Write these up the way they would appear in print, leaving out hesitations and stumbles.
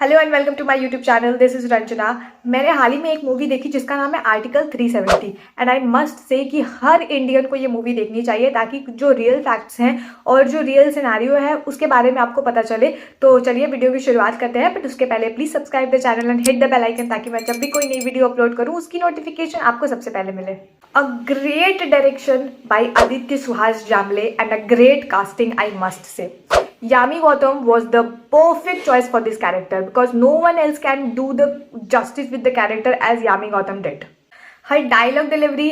Hello and welcome to my YouTube channel. This is Ranjana. मैंने हाल ही में एक मूवी देखी जिसका नाम है आर्टिकल 370 एंड आई मस्ट से कि हर इंडियन को ये मूवी देखनी चाहिए ताकि जो रियल फैक्ट्स हैं और जो रियल सिनेरियो है उसके बारे में आपको पता चले। तो चलिए वीडियो की शुरुआत करते हैं, बट उसके पहले please subscribe the channel and hit the bell icon ताकि मैं जब भी कोई नई वीडियो अपलोड करूँ उसकी नोटिफिकेशन आपको सबसे पहले मिले। A great direction by Aditya Suhas Jambhale and a great casting, I must say. Yami Gautam was the perfect choice for this character because no one else can do the justice with the character as Yami Gautam did. Her dialogue delivery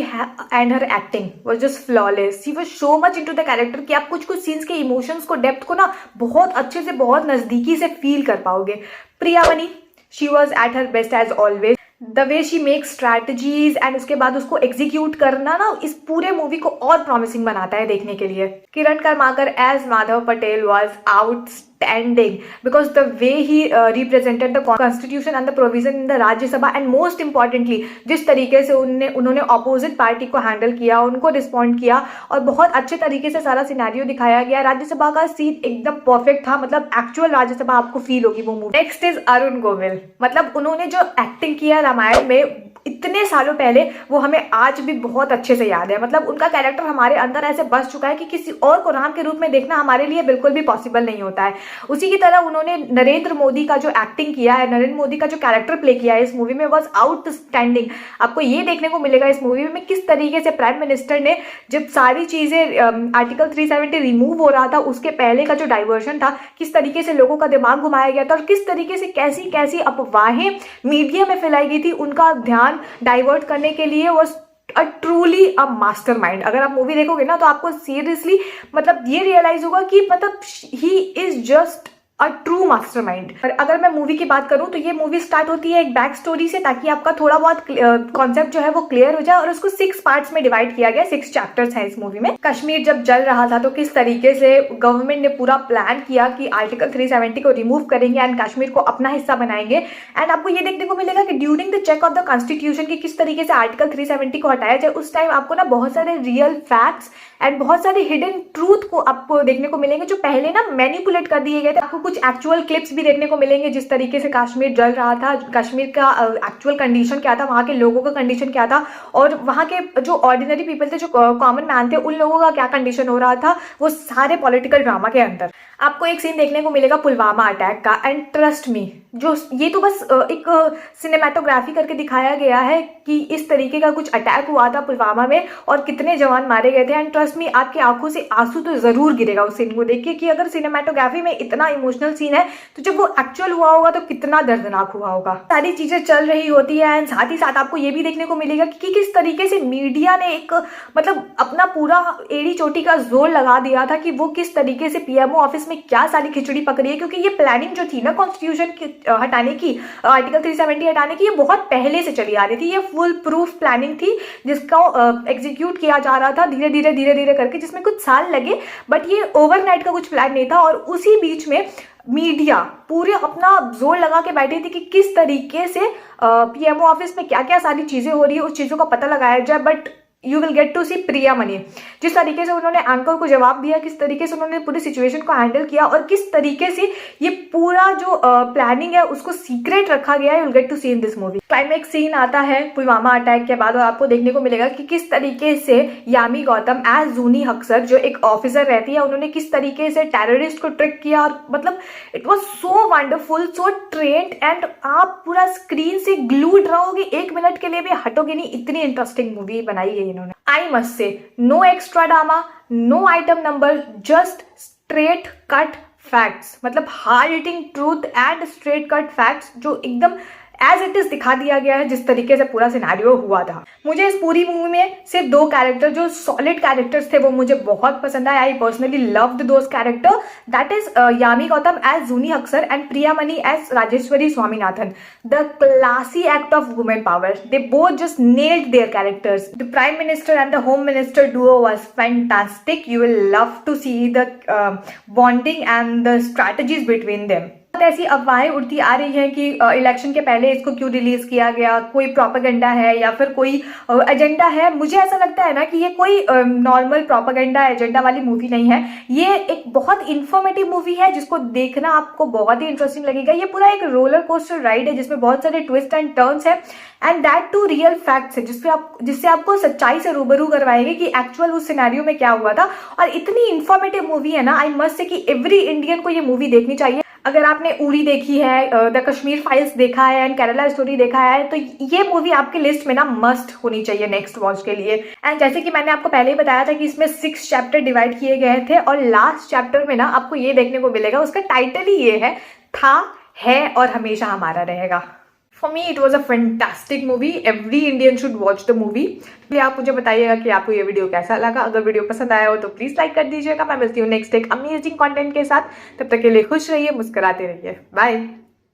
and her acting was just flawless. She was so much into the character कि आप कुछ scenes के emotions को, depth को ना बहुत अच्छे से, बहुत नज़दीकी से फील कर पाओगे। Priyamani, she was at her best as always. The way she make strategies and उसके बाद उसको एग्जीक्यूट करना ना इस पूरे मूवी को और प्रॉमिसिंग बनाता है देखने के लिए। Kiran Karmarkar as Madhav Patel was outstanding because the way he represented the constitution and the provision in the Rajya Sabha and most importantly जिस तरीके से उन्होंने अपोजिट पार्टी को हैंडल किया, उनको रिस्पॉन्ड किया और बहुत अच्छे तरीके से सारा सिनेरियो दिखाया गया। राज्यसभा का सीन एकदम परफेक्ट था, मतलब एक्चुअल राज्यसभा आपको फील होगी वो movie. Next is Arun Govil. मतलब उन्होंने जो एक्टिंग किया रामायण में इतने सालों पहले, वो हमें आज भी बहुत अच्छे से याद है। मतलब उनका कैरेक्टर हमारे अंदर ऐसे बस चुका है कि किसी और को राम के रूप में देखना हमारे लिए बिल्कुल भी पॉसिबल नहीं होता है। उसी की तरह उन्होंने नरेंद्र मोदी का जो एक्टिंग किया है, नरेंद्र मोदी का जो कैरेक्टर प्ले किया है इस मूवी में वॉज आउटस्टैंडिंग। आपको ये देखने को मिलेगा इस मूवी में किस तरीके से प्राइम मिनिस्टर ने जब सारी चीजें आर्टिकल 370 रिमूव हो रहा था उसके पहले का जो डाइवर्शन था, किस तरीके से लोगों का दिमाग घुमाया गया था और किस तरीके से कैसी कैसी अफवाहें मीडिया में फैलाई गई थी, उनका ध्यान डाइवर्ट करने के लिए वो ट्रूली अ मास्टरमाइंड। अगर आप मूवी देखोगे ना तो आपको सीरियसली मतलब ये रियलाइज होगा कि मतलब he is just a true mastermind. और अगर मैं मूवी की बात करूं तो ये मूवी स्टार्ट होती है एक बैक स्टोरी से ताकि आपका थोड़ा बहुत कॉन्सेप्ट जो है वो क्लियर हो जाए, और उसको 6 पार्ट्स में डिवाइड किया गया। 6 चैप्टर्स हैं इस मूवी में। कश्मीर जब जल रहा था तो किस तरीके से गवर्नमेंट ने पूरा प्लान किया कि आर्टिकल 370 को रिमूव करेंगे एंड कश्मीर को अपना हिस्सा बनाएंगे। एंड आपको ये देखने को मिलेगा कि during the check of the constitution की किस तरीके से आर्टिकल 370 को हटाया जाए, उस टाइम आपको ना बहुत सारे रियल फैक्ट्स एंड बहुत सारे हिडन ट्रूथ को आपको देखने को मिलेंगे जो पहले ना मैनिपुलेट कर दिए गए थे। आपको कुछ एक्चुअल क्लिप्स भी देखने को मिलेंगे जिस तरीके से कश्मीर जल रहा था, कश्मीर का एक्चुअल कंडीशन क्या था, वहाँ के लोगों का कंडीशन क्या था और वहाँ के जो ऑर्डिनरी पीपल थे, जो कॉमन मैन थे, उन लोगों का क्या कंडीशन हो रहा था, वो सारे पॉलिटिकल ड्रामा के अंदर। आपको एक सीन देखने को मिलेगा पुलवामा अटैक का, एंड ट्रस्ट मी जो ये तो बस एक सिनेमेटोग्राफी करके दिखाया गया है कि इस तरीके का कुछ अटैक हुआ था पुलवामा में और कितने जवान मारे गए थे। एंड ट्रस्ट मी आपकी आंखों से आंसू तो जरूर गिरेगा उस सीन को देख के कि अगर सिनेमेटोग्राफी में इतना इमोशनल सीन है तो जब वो एक्चुअल हुआ होगा तो कितना दर्दनाक हुआ होगा। सारी चीजें चल रही होती है एंड साथ ही साथ आपको ये भी देखने को मिलेगा कि किस तरीके से मीडिया ने एक मतलब अपना पूरा एड़ी चोटी का जोर लगा दिया था कि वो किस तरीके से पीएमओ ऑफिस में क्या सारी खिचड़ी पकड़ी है, क्योंकि ये प्लानिंग जो थी ना कॉन्स्टिट्यूशन हटाने की, आर्टिकल 370 हटाने की, ये बहुत पहले से चली आ रही थी। ये फुल प्रूफ प्लानिंग थी जिसका एग्जीक्यूट किया जा रहा था धीरे धीरे करके, जिसमें कुछ साल लगे, बट ये ओवरनाइट का कुछ प्लान नहीं था। और उसी बीच में मीडिया पूरे अपना जोर लगा के बैठी थी कि किस तरीके से पीएमओ ऑफिस में क्या क्या सारी चीजें हो रही है उस चीजों का पता लगाया जाए। But you will get to see Priyamani, जिस तरीके से उन्होंने एंकर को जवाब दिया, किस तरीके से उन्होंने पूरी सिचुएशन को हैंडल किया और किस तरीके से ये पूरा जो प्लानिंग है उसको सीक्रेट रखा गया है, you will get to see in this movie. Climax scene आता है पुलवामा अटैक के बाद और आपको देखने को मिलेगा कि किस तरीके से यामी गौतम एज जूनी हक्सर जो एक ऑफिसर रहती है, उन्होंने किस तरीके से टेररिस्ट को ट्रिक किया और मतलब it was so wonderful, so trend and आप पूरा स्क्रीन से ग्लूड रहोगे, 1 मिनट के लिए भी हटोगे नहीं। इतनी इंटरेस्टिंग मूवी बनाई है इन्होंने। I must say no extra drama, no item number, just straight cut facts. मतलब hard hitting truth and straight cut facts जो एकदम एज इट इज दिखा दिया गया है जिस तरीके से पूरा सिनेरियो हुआ था। मुझे इस पूरी मूवी में सिर्फ 2 कैरेक्टर जो सॉलिड कैरेक्टर्स थे वो मुझे बहुत पसंद आए। I personally loved those character, that is Yami Gautam as Juni Haksar and Priyamani as Rajeshwari Swaminathan. The classy act of women power, they both just nailed their characters. The prime minister and the home minister duo was fantastic. You will love to see the bonding and the strategies between them. ऐसी अफवाहें उड़ती आ रही हैं कि election के पहले इसको क्यों रिलीज किया गया, कोई प्रोपेगेंडा है या फिर कोई एजेंडा है। मुझे ऐसा लगता है ना कि ये कोई नॉर्मल प्रोपेगेंडा एजेंडा वाली मूवी नहीं है। ये एक बहुत इंफॉर्मेटिव मूवी है जिसको देखना आपको बहुत ही इंटरेस्टिंग लगेगा। ये पूरा एक रोलर कोस्टर राइड है जिसमें बहुत सारे ट्विस्ट एंड टर्न्स है and that too real facts है जिससे आपको सच्चाई से रूबरू करवाएंगे कि एक्चुअल उस सिनेरियो में क्या हुआ था। और इतनी इंफॉर्मेटिव मूवी है ना, आई मस्ट से कि एवरी इंडियन को ये मूवी देखनी चाहिए। अगर आपने उरी देखी है, द कश्मीर फाइल्स देखा है एंड केरला स्टोरी देखा है तो ये मूवी आपकी लिस्ट में ना मस्ट होनी चाहिए नेक्स्ट वॉच के लिए। एंड जैसे कि मैंने आपको पहले ही बताया था कि इसमें 6 चैप्टर डिवाइड किए गए थे और लास्ट चैप्टर में ना आपको ये देखने को मिलेगा, उसका टाइटल ही ये है, था, है और हमेशा हमारा रहेगा। For me it was a fantastic movie. Every Indian should watch the movie. इसलिए आप मुझे बताइएगा कि आपको ये वीडियो कैसा लगा। अगर वीडियो पसंद आया हो तो प्लीज लाइक कर दीजिएगा। मैं मिलती हूँ नेक्स्ट एक अमेजिंग कंटेंट के साथ। तब तक के लिए खुश रहिए, मुस्कुराते रहिए। बाय।